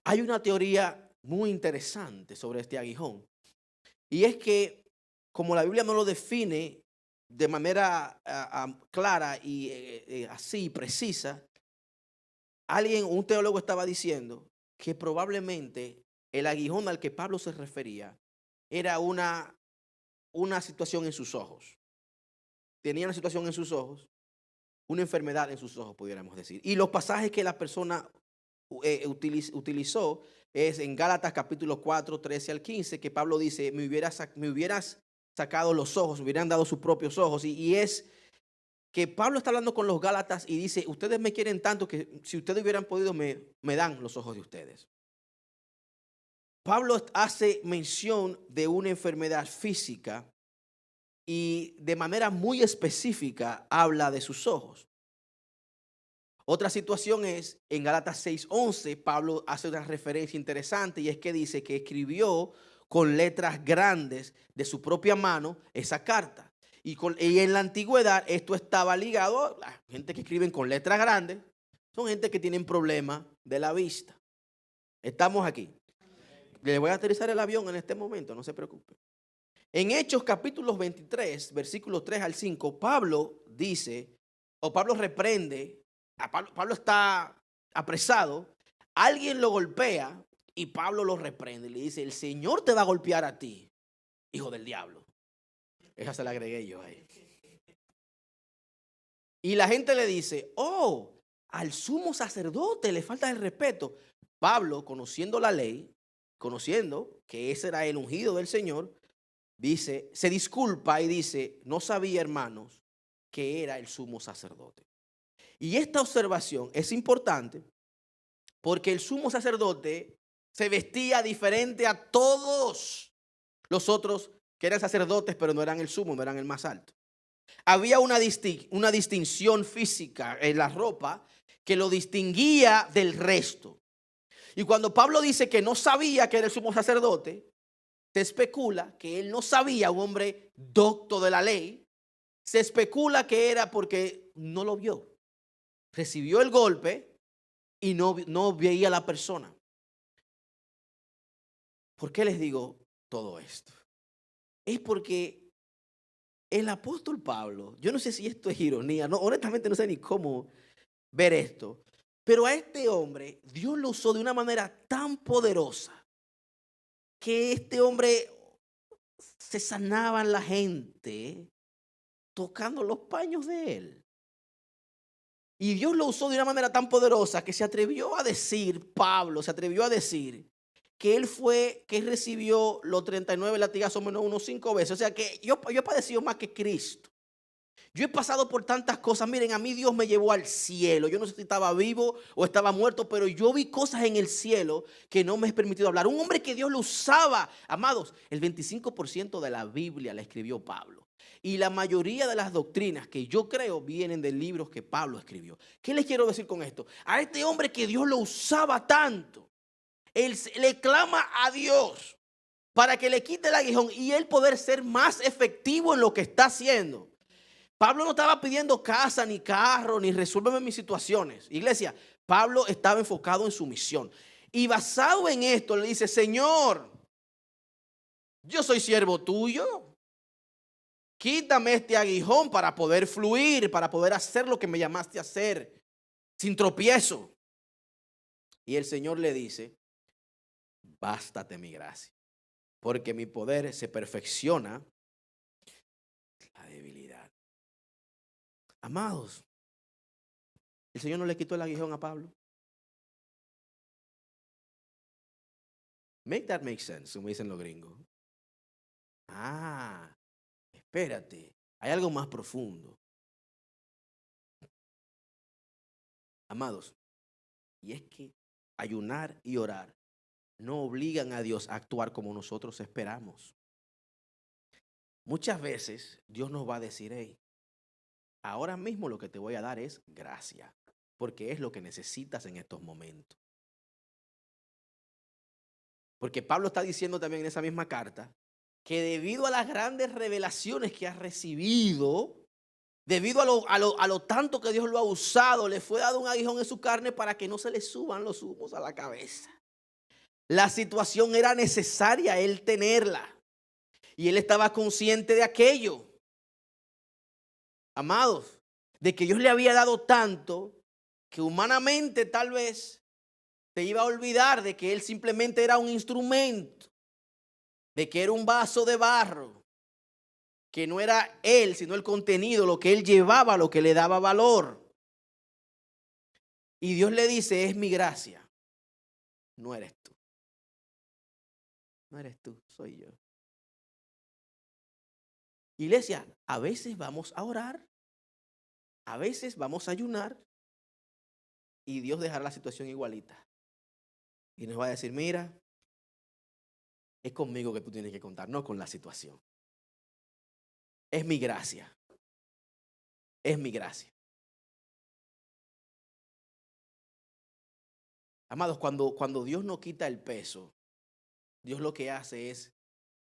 hay una teoría muy interesante sobre este aguijón. Y es que, como la Biblia no lo define de manera clara y así precisa, un teólogo estaba diciendo que probablemente el aguijón al que Pablo se refería era una situación en sus ojos. Tenía una situación en sus ojos, una enfermedad en sus ojos, pudiéramos decir. Y los pasajes que la persona utilizó es en Gálatas capítulo 4, 13 al 15, que Pablo dice, me hubieras sacado los ojos, me hubieran dado sus propios ojos. Y es que Pablo está hablando con los Gálatas y dice, ustedes me quieren tanto que si ustedes hubieran podido, me dan los ojos de ustedes. Pablo hace mención de una enfermedad física y de manera muy específica habla de sus ojos. Otra situación es, en Gálatas 6:11, Pablo hace una referencia interesante y es que dice que escribió con letras grandes de su propia mano esa carta. Y en la antigüedad esto estaba ligado a la gente que escriben con letras grandes, son gente que tienen problemas de la vista. Estamos aquí. Le voy a aterrizar el avión en este momento, no se preocupe. En Hechos capítulos 23, versículos 3 al 5, Pablo reprende. Pablo está apresado, alguien lo golpea y Pablo lo reprende. Le dice, el Señor te va a golpear a ti, hijo del diablo. Esa se la agregué yo ahí. Y la gente le dice, al sumo sacerdote le falta el respeto. Pablo, conociendo la ley, conociendo que ese era el ungido del Señor, se disculpa y dice, no sabía, hermanos, que era el sumo sacerdote. Y esta observación es importante porque el sumo sacerdote se vestía diferente a todos los otros que eran sacerdotes, pero no eran el sumo, no eran el más alto. Había una distinción física en la ropa que lo distinguía del resto. Y cuando Pablo dice que no sabía que era el sumo sacerdote, se especula que él no sabía, un hombre docto de la ley, se especula que era porque no lo vio. Recibió el golpe y no veía a la persona. ¿Por qué les digo todo esto? Es porque el apóstol Pablo, yo no sé si esto es ironía, no, honestamente no sé ni cómo ver esto, pero a este hombre Dios lo usó de una manera tan poderosa que este hombre se sanaba la gente tocando los paños de él. Y Dios lo usó de una manera tan poderosa que se atrevió a decir, Pablo se atrevió a decir que él recibió los 39 latigazos menos unos 5 veces. O sea que yo he padecido más que Cristo. Yo he pasado por tantas cosas. Miren, a mí Dios me llevó al cielo. Yo no sé si estaba vivo o estaba muerto, pero yo vi cosas en el cielo que no me he permitido hablar. Un hombre que Dios lo usaba. Amados, el 25% de la Biblia la escribió Pablo. Y la mayoría de las doctrinas que yo creo vienen de libros que Pablo escribió. ¿Qué les quiero decir con esto? A este hombre que Dios lo usaba tanto, él le clama a Dios para que le quite el aguijón y él poder ser más efectivo en lo que está haciendo. Pablo no estaba pidiendo casa, ni carro, ni resuélveme mis situaciones. Iglesia, Pablo estaba enfocado en su misión. Y basado en esto le dice, Señor, yo soy siervo tuyo. Quítame este aguijón para poder fluir, para poder hacer lo que me llamaste a hacer, sin tropiezo. Y el Señor le dice, bástate mi gracia, porque mi poder se perfecciona en la debilidad. Amados, el Señor no le quitó el aguijón a Pablo. Make that make sense, como dicen los gringos. Espérate, hay algo más profundo. Amados, y es que ayunar y orar no obligan a Dios a actuar como nosotros esperamos. Muchas veces Dios nos va a decir, hey, ahora mismo lo que te voy a dar es gracia, porque es lo que necesitas en estos momentos. Porque Pablo está diciendo también en esa misma carta que debido a las grandes revelaciones que ha recibido, debido a lo tanto que Dios lo ha usado, le fue dado un aguijón en su carne para que no se le suban los humos a la cabeza. La situación era necesaria él tenerla y él estaba consciente de aquello. Amados, de que Dios le había dado tanto que humanamente tal vez te iba a olvidar de que él simplemente era un instrumento, de que era un vaso de barro, que no era él, sino el contenido, lo que él llevaba, lo que le daba valor. Y Dios le dice, es mi gracia, no eres tú. No eres tú, soy yo. Iglesia, a veces vamos a orar, a veces vamos a ayunar y Dios dejará la situación igualita. Y nos va a decir, mira, es conmigo que tú tienes que contar, no con la situación. Es mi gracia. Es mi gracia. Amados, cuando Dios no quita el peso, Dios lo que hace es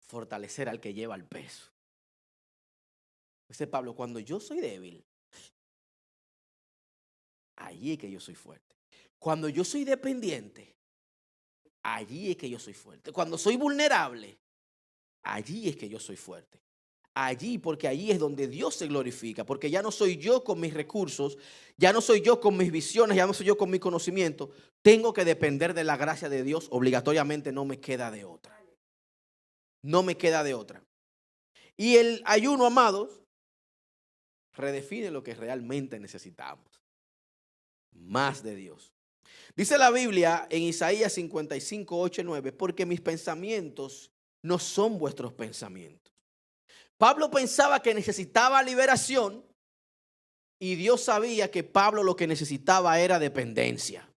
fortalecer al que lleva el peso. Dice Pablo, cuando yo soy débil, allí es que yo soy fuerte. Cuando yo soy dependiente, allí es que yo soy fuerte. Cuando soy vulnerable, allí es que yo soy fuerte. Allí, porque allí es donde Dios se glorifica, porque ya no soy yo con mis recursos, ya no soy yo con mis visiones, ya no soy yo con mi conocimiento. Tengo que depender de la gracia de Dios, obligatoriamente no me queda de otra. No me queda de otra. Y el ayuno, amados, redefine lo que realmente necesitamos. Más de Dios. Dice la Biblia en Isaías 55, 8 y 9, porque mis pensamientos no son vuestros pensamientos. Pablo pensaba que necesitaba liberación y Dios sabía que Pablo lo que necesitaba era dependencia.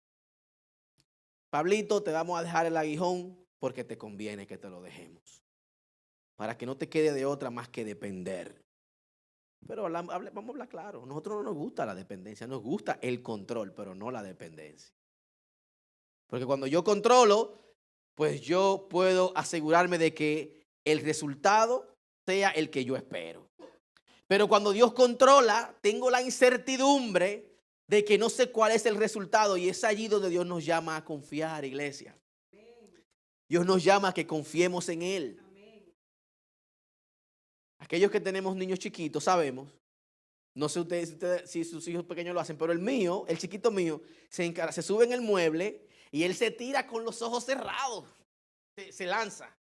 Pablito, te vamos a dejar el aguijón porque te conviene que te lo dejemos. Para que no te quede de otra más que depender. Pero vamos a hablar claro, a nosotros no nos gusta la dependencia, nos gusta el control, pero no la dependencia. Porque cuando yo controlo, pues yo puedo asegurarme de que el resultado sea el que yo espero. Pero cuando Dios controla, tengo la incertidumbre de que no sé cuál es el resultado y es allí donde Dios nos llama a confiar, iglesia. Dios nos llama a que confiemos en Él. Aquellos que tenemos niños chiquitos sabemos, no sé ustedes si sus hijos pequeños lo hacen, pero el mío, el chiquito mío, se sube en el mueble y él se tira con los ojos cerrados, se lanza.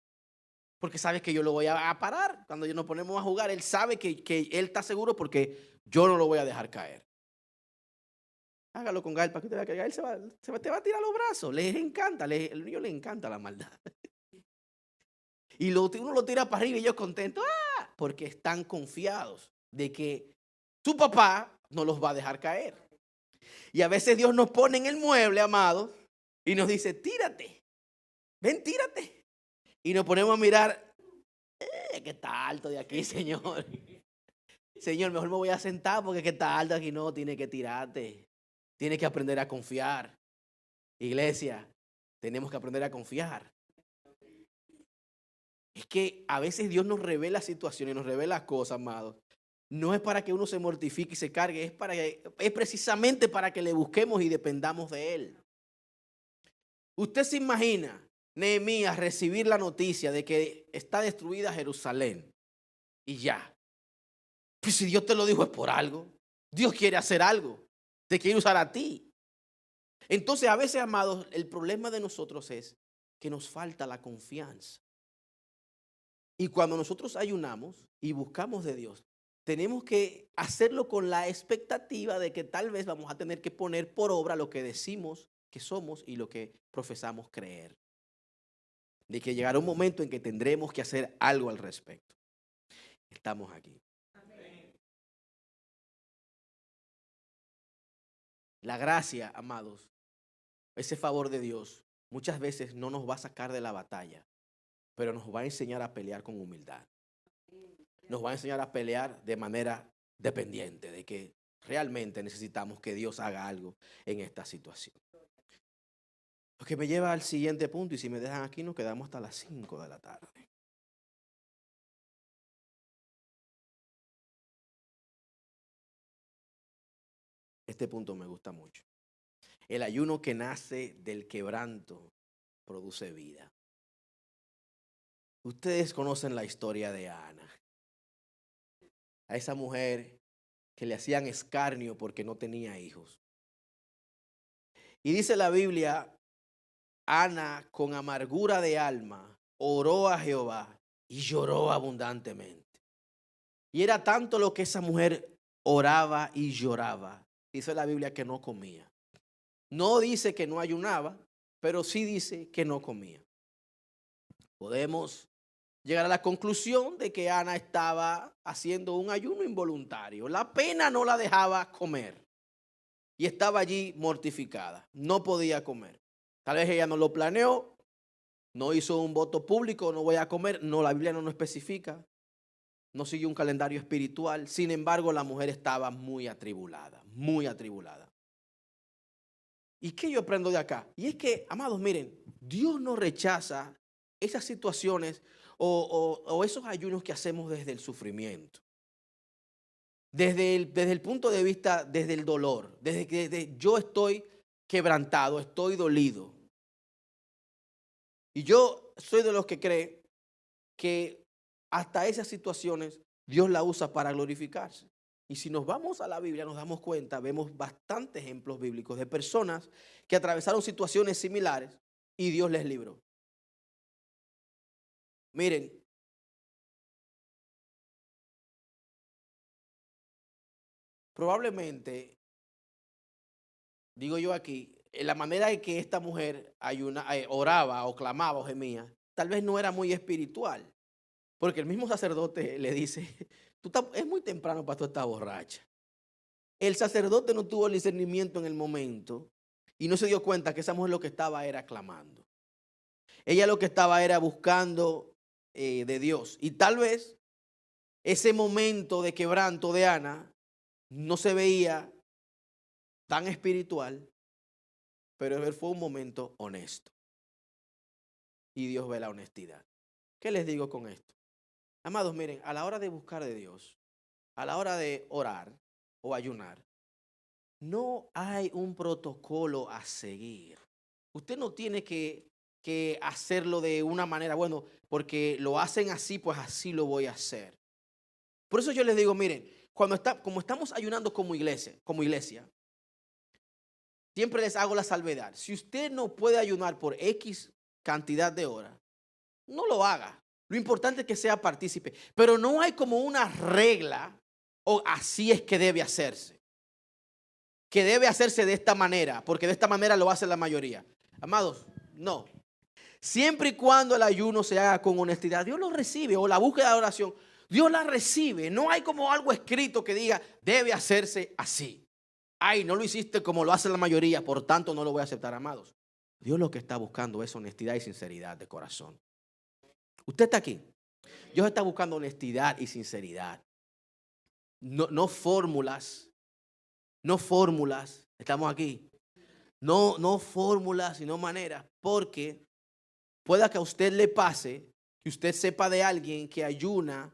Porque sabe que yo lo voy a parar. Cuando nos ponemos a jugar, él sabe que él está seguro porque yo no lo voy a dejar caer. Hágalo con Gael para que usted vea que Gael te va a tirar los brazos. Les encanta, el niño le encanta la maldad. Y uno lo tira para arriba y ellos contentos. ¡Ah! Porque están confiados de que su papá no los va a dejar caer. Y a veces Dios nos pone en el mueble, amados, y nos dice, tírate. Ven, tírate. Y nos ponemos a mirar. Que está alto de aquí, Señor. Señor, mejor me voy a sentar porque que está alto aquí. No, tiene que tirarte. Tienes que aprender a confiar. Iglesia, tenemos que aprender a confiar. Es que a veces Dios nos revela situaciones, nos revela cosas, amados. No es para que uno se mortifique y se cargue, es precisamente para que le busquemos y dependamos de Él. Usted se imagina Nehemías recibir la noticia de que está destruida Jerusalén y ya. Pues si Dios te lo dijo es por algo. Dios quiere hacer algo. Te quiere usar a ti. Entonces a veces, amados, el problema de nosotros es que nos falta la confianza. Y cuando nosotros ayunamos y buscamos de Dios, tenemos que hacerlo con la expectativa de que tal vez vamos a tener que poner por obra lo que decimos que somos y lo que profesamos creer. De que llegará un momento en que tendremos que hacer algo al respecto. Estamos aquí. La gracia, amados, ese favor de Dios, muchas veces no nos va a sacar de la batalla, pero nos va a enseñar a pelear con humildad. Nos va a enseñar a pelear de manera dependiente, de que realmente necesitamos que Dios haga algo en esta situación. Lo que me lleva al siguiente punto, y si me dejan aquí nos quedamos hasta las 5 de la tarde. Este punto me gusta mucho. El ayuno que nace del quebranto produce vida. Ustedes conocen la historia de Ana. A esa mujer que le hacían escarnio porque no tenía hijos. Y dice la Biblia, Ana con amargura de alma oró a Jehová y lloró abundantemente. Y era tanto lo que esa mujer oraba y lloraba. Dice la Biblia que no comía. No dice que no ayunaba, pero sí dice que no comía. Podemos llegar a la conclusión de que Ana estaba haciendo un ayuno involuntario. La pena no la dejaba comer y estaba allí mortificada. No podía comer. Tal vez ella no lo planeó, no hizo un voto público, no voy a comer. No, la Biblia no nos especifica. No siguió un calendario espiritual. Sin embargo, la mujer estaba muy atribulada, muy atribulada. ¿Y qué yo aprendo de acá? Y es que, amados, miren, Dios no rechaza esas situaciones o esos ayunos que hacemos desde el sufrimiento. Desde el punto de vista, desde el dolor, desde que yo estoy quebrantado, estoy dolido. Y yo soy de los que cree que hasta esas situaciones Dios la usa para glorificarse. Y si nos vamos a la Biblia nos damos cuenta, vemos bastantes ejemplos bíblicos de personas que atravesaron situaciones similares y Dios les libró. Miren, probablemente, digo yo aquí, la manera en que esta mujer oraba o clamaba o gemía, tal vez no era muy espiritual. Porque el mismo sacerdote le dice, es muy temprano para tú estar borracha. El sacerdote no tuvo el discernimiento en el momento y no se dio cuenta que esa mujer lo que estaba era clamando. Ella lo que estaba era buscando de Dios. Y tal vez ese momento de quebranto de Ana no se veía tan espiritual, pero fue un momento honesto. Y Dios ve la honestidad. ¿Qué les digo con esto? Amados, miren, a la hora de buscar de Dios, a la hora de orar o ayunar, no hay un protocolo a seguir. Usted no tiene que hacerlo de una manera, bueno, porque lo hacen así, pues así lo voy a hacer. Por eso yo les digo, miren, como estamos ayunando como iglesia, siempre les hago la salvedad. Si usted no puede ayunar por X cantidad de horas, no lo haga. Lo importante es que sea partícipe. Pero no hay como una regla o así es que debe hacerse. Que debe hacerse de esta manera, porque de esta manera lo hace la mayoría. Amados, no. Siempre y cuando el ayuno se haga con honestidad, Dios lo recibe, o la búsqueda de oración, Dios la recibe. No hay como algo escrito que diga, debe hacerse así. Ay, no lo hiciste como lo hace la mayoría, por tanto no lo voy a aceptar, amados. Dios lo que está buscando es honestidad y sinceridad de corazón. Usted está aquí. Dios está buscando honestidad y sinceridad. No fórmulas. No fórmulas. Estamos aquí. No fórmulas, sino maneras. Porque pueda que a usted le pase que usted sepa de alguien que ayuna,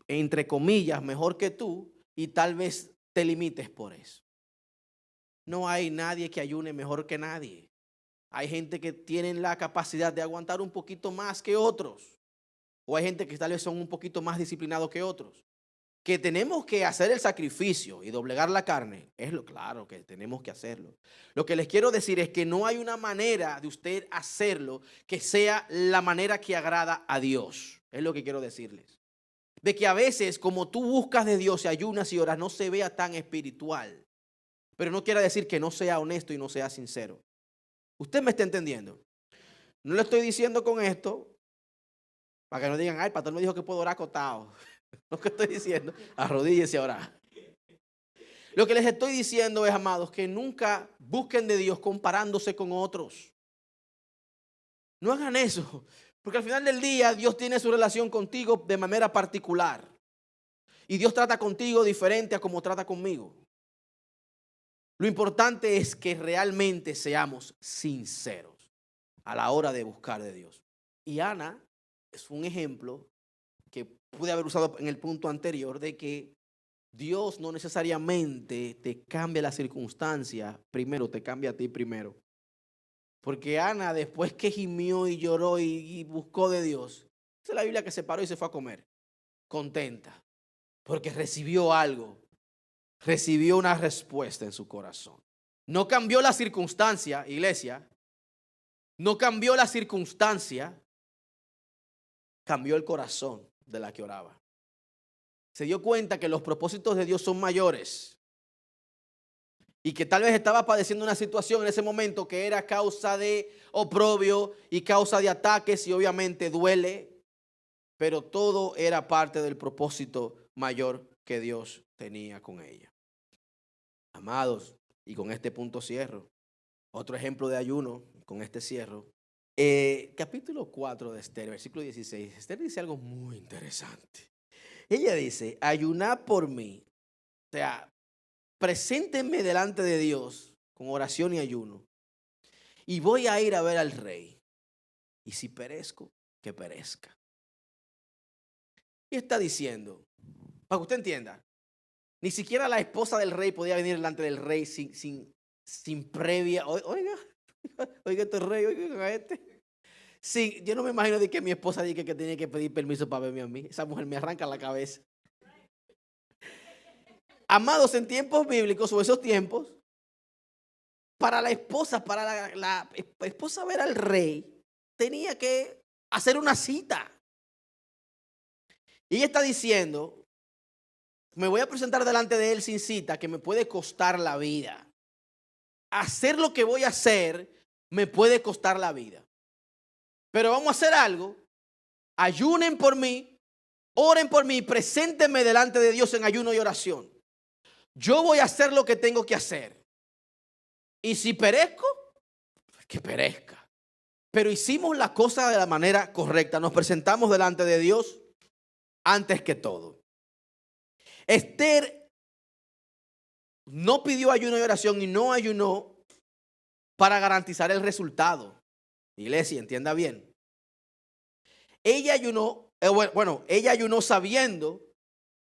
entre comillas, mejor que tú, y tal vez te limites por eso. No hay nadie que ayune mejor que nadie. Hay gente que tienen la capacidad de aguantar un poquito más que otros. O hay gente que tal vez son un poquito más disciplinados que otros. Que tenemos que hacer el sacrificio y doblegar la carne, es lo claro que tenemos que hacerlo. Lo que les quiero decir es que no hay una manera de usted hacerlo que sea la manera que agrada a Dios. Es lo que quiero decirles. De que a veces como tú buscas de Dios y ayunas y oras no se vea tan espiritual. Pero no quiere decir que no sea honesto y no sea sincero. ¿Usted me está entendiendo? No le estoy diciendo con esto para que no digan, ay, el pastor me dijo que puedo orar acotado. Lo que estoy diciendo, arrodíllese a orar. Lo que les estoy diciendo es, amados, que nunca busquen de Dios comparándose con otros. No hagan eso, porque al final del día Dios tiene su relación contigo de manera particular. Y Dios trata contigo diferente a como trata conmigo. Lo importante es que realmente seamos sinceros a la hora de buscar de Dios. Y Ana es un ejemplo que pude haber usado en el punto anterior de que Dios no necesariamente te cambia la circunstancia primero, te cambia a ti primero. Porque Ana, después que gimió y lloró y buscó de Dios, dice la Biblia que se paró y se fue a comer, contenta, porque recibió algo, recibió una respuesta en su corazón. No cambió la circunstancia, iglesia, no cambió la circunstancia, cambió el corazón de la que oraba. Se dio cuenta que los propósitos de Dios son mayores y que tal vez estaba padeciendo una situación en ese momento que era causa de oprobio y causa de ataques y obviamente duele, pero todo era parte del propósito mayor que Dios tenía con ella. Amados, y con este punto cierro. Otro ejemplo de ayuno, con este cierro. Capítulo 4 de Esther, versículo 16. Esther dice algo muy interesante. Ella dice, ayunad por mí. O sea, preséntenme delante de Dios con oración y ayuno. Y voy a ir a ver al rey. Y si perezco, que perezca. Y está diciendo, para que usted entienda, ni siquiera la esposa del rey podía venir delante del rey sin previa. Oiga este rey, oiga este. Sí, yo no me imagino de que mi esposa diga que tenía que pedir permiso para verme a mí. Esa mujer me arranca la cabeza. Amados, en tiempos bíblicos o esos tiempos, para la esposa ver al rey, tenía que hacer una cita. Y ella está diciendo, me voy a presentar delante de él sin cita, que me puede costar la vida. Hacer lo que voy a hacer me puede costar la vida. Pero vamos a hacer algo. Ayunen por mí, oren por mí, preséntenme delante de Dios en ayuno y oración. Yo voy a hacer lo que tengo que hacer. Y si perezco, que perezca. Pero hicimos la cosa de la manera correcta. Nos presentamos delante de Dios antes que todo. Esther no pidió ayuno y oración y no ayunó para garantizar el resultado. Iglesia, entienda bien. Ella ayunó, ella ayunó sabiendo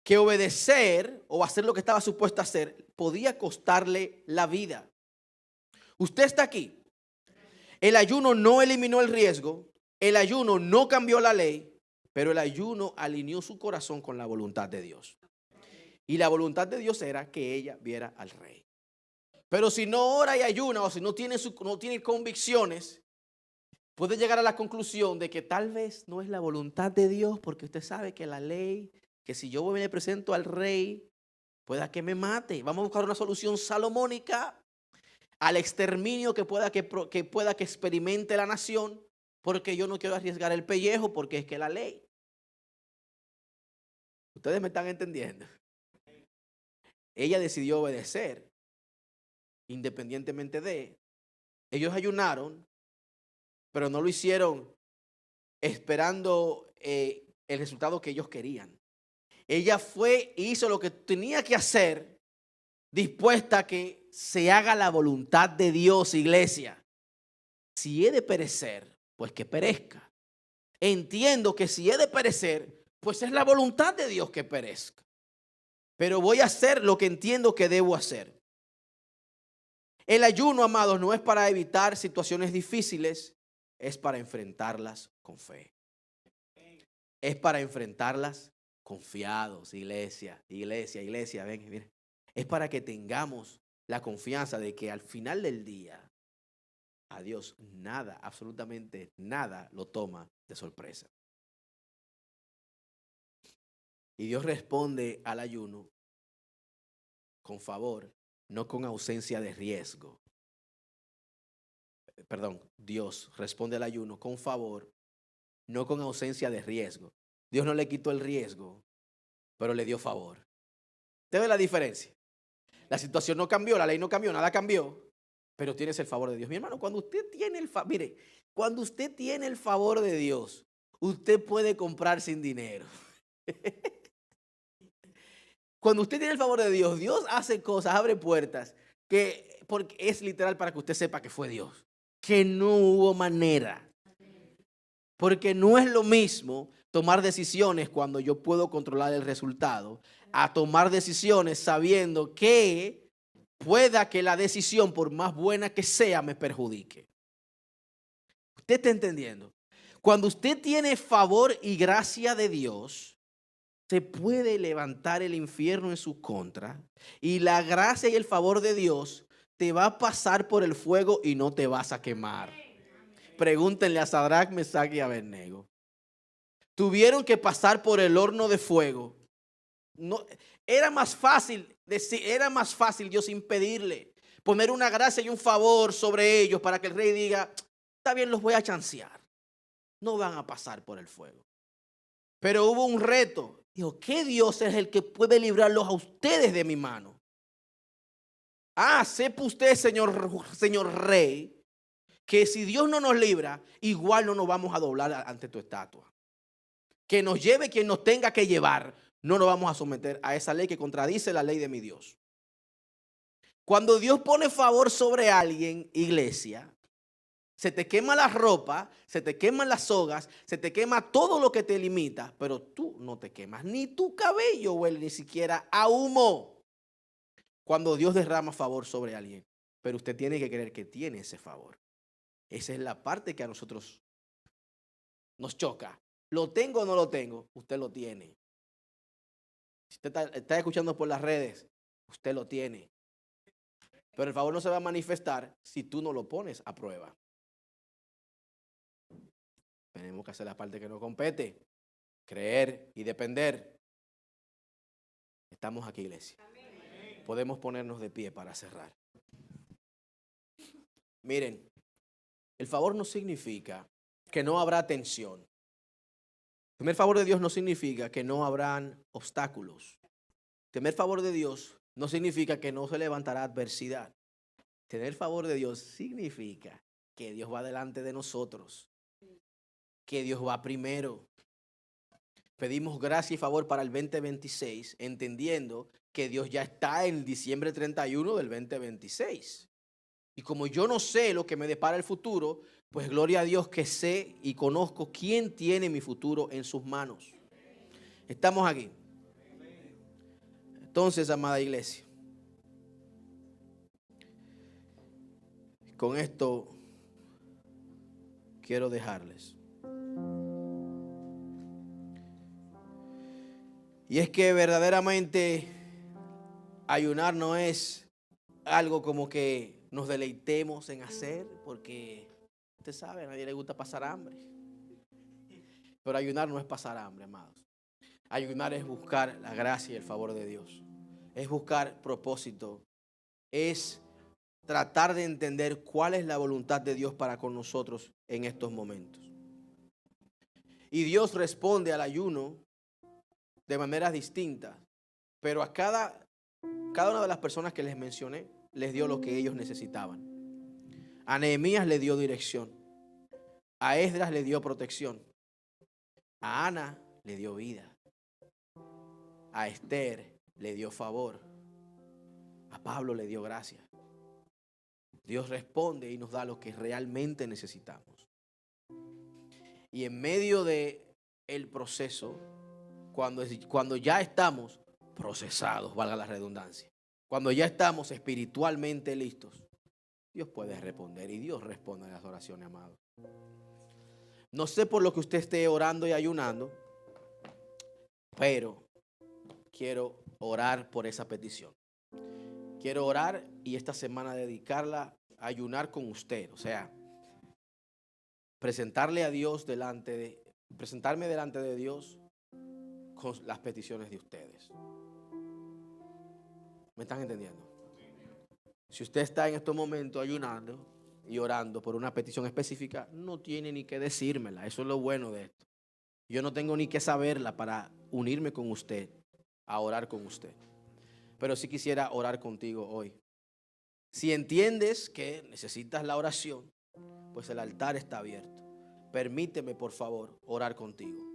que obedecer o hacer lo que estaba supuesto a hacer podía costarle la vida. Usted está aquí. El ayuno no eliminó el riesgo, el ayuno no cambió la ley, pero el ayuno alineó su corazón con la voluntad de Dios. Y la voluntad de Dios era que ella viera al rey. Pero si no ora y ayuna o si no tiene convicciones, puede llegar a la conclusión de que tal vez no es la voluntad de Dios, porque usted sabe que la ley, que si yo me presento al rey, pueda que me mate. Vamos a buscar una solución salomónica al exterminio que pueda que experimente la nación, porque yo no quiero arriesgar el pellejo, porque es que la ley. Ustedes me están entendiendo. Ella decidió obedecer, independientemente de. Ellos ayunaron, pero no lo hicieron esperando el resultado que ellos querían. Ella fue e hizo lo que tenía que hacer, dispuesta a que se haga la voluntad de Dios, iglesia. Si he de perecer, pues que perezca. Entiendo que si he de perecer, pues es la voluntad de Dios que perezca. Pero voy a hacer lo que entiendo que debo hacer. El ayuno, amados, no es para evitar situaciones difíciles, es para enfrentarlas con fe. Es para enfrentarlas confiados, iglesia, ven. Es para que tengamos la confianza de que al final del día a Dios nada, absolutamente nada lo toma de sorpresa. Y Dios responde al ayuno con favor, no con ausencia de riesgo. Dios responde al ayuno con favor, no con ausencia de riesgo. Dios no le quitó el riesgo, pero le dio favor. ¿Usted ve la diferencia? La situación no cambió, la ley no cambió, nada cambió, pero tienes el favor de Dios. Mi hermano, cuando usted tiene mire, cuando usted tiene el favor de Dios, usted puede comprar sin dinero. Cuando usted tiene el favor de Dios, Dios hace cosas, abre puertas, porque es literal para que usted sepa que fue Dios, que no hubo manera. Porque no es lo mismo tomar decisiones cuando yo puedo controlar el resultado, a tomar decisiones sabiendo que pueda que la decisión, por más buena que sea, me perjudique. ¿Usted está entendiendo? Cuando usted tiene favor y gracia de Dios, se puede levantar el infierno en su contra y la gracia y el favor de Dios te va a pasar por el fuego y no te vas a quemar. Pregúntenle a Sadrach, Mesach y Abednego. Tuvieron que pasar por el horno de fuego. No, era más fácil Dios impedirle, poner una gracia y un favor sobre ellos para que el rey diga, está bien, los voy a chancear. No van a pasar por el fuego. Pero hubo un reto. Dijo, ¿qué Dios es el que puede librarlos a ustedes de mi mano? Sepa usted, señor rey, que si Dios no nos libra, igual no nos vamos a doblar ante tu estatua. Que nos lleve quien nos tenga que llevar, no nos vamos a someter a esa ley que contradice la ley de mi Dios. Cuando Dios pone favor sobre alguien, iglesia, se te quema la ropa, se te queman las sogas, se te quema todo lo que te limita, pero tú no te quemas, ni tu cabello huele ni siquiera a humo. Cuando Dios derrama favor sobre alguien, pero usted tiene que creer que tiene ese favor. Esa es la parte que a nosotros nos choca. ¿Lo tengo o no lo tengo? Usted lo tiene. Si usted está escuchando por las redes, usted lo tiene. Pero el favor no se va a manifestar si tú no lo pones a prueba. Tenemos que hacer la parte que nos compete. Creer y depender. Estamos aquí, iglesia. Podemos ponernos de pie para cerrar. Miren, el favor no significa que no habrá tensión. Tener favor de Dios no significa que no habrán obstáculos. Tener favor de Dios no significa que no se levantará adversidad. Tener favor de Dios significa que Dios va delante de nosotros, que Dios va primero. Pedimos gracia y favor para el 2026, entendiendo que Dios ya está en diciembre 31 del 2026. Y como yo no sé lo que me depara el futuro, pues gloria a Dios que sé y conozco quién tiene mi futuro en sus manos. Estamos aquí. Entonces, amada iglesia, con esto quiero dejarles. Y es que verdaderamente ayunar no es algo como que nos deleitemos en hacer, porque usted sabe, a nadie le gusta pasar hambre. Pero ayunar no es pasar hambre, amados. Ayunar es buscar la gracia y el favor de Dios. Es buscar propósito. Es tratar de entender cuál es la voluntad de Dios para con nosotros en estos momentos. Y Dios responde al ayuno de maneras distintas, pero a cada una de las personas que les mencioné, les dio lo que ellos necesitaban. A Nehemías le dio dirección. A Esdras le dio protección. A Ana le dio vida. A Esther le dio favor. A Pablo le dio gracia. Dios responde y nos da lo que realmente necesitamos. Y en medio de el proceso, cuando ya estamos procesados, valga la redundancia, cuando ya estamos espiritualmente listos, Dios puede responder y Dios responde a las oraciones, amados. No sé por lo que usted esté orando y ayunando, pero quiero orar por esa petición. Quiero orar y esta semana dedicarla a ayunar con usted. O sea, presentarme delante de Dios con las peticiones de ustedes. ¿Me están entendiendo? Si usted está en estos momentos ayunando y orando por una petición específica, no tiene ni que decírmela. Eso es lo bueno de esto. Yo no tengo ni que saberla para unirme con usted, a orar con usted. pero sí quisiera orar contigo hoy. Si entiendes que necesitas la oración, pues el altar está abierto. Permíteme, por favor, orar contigo.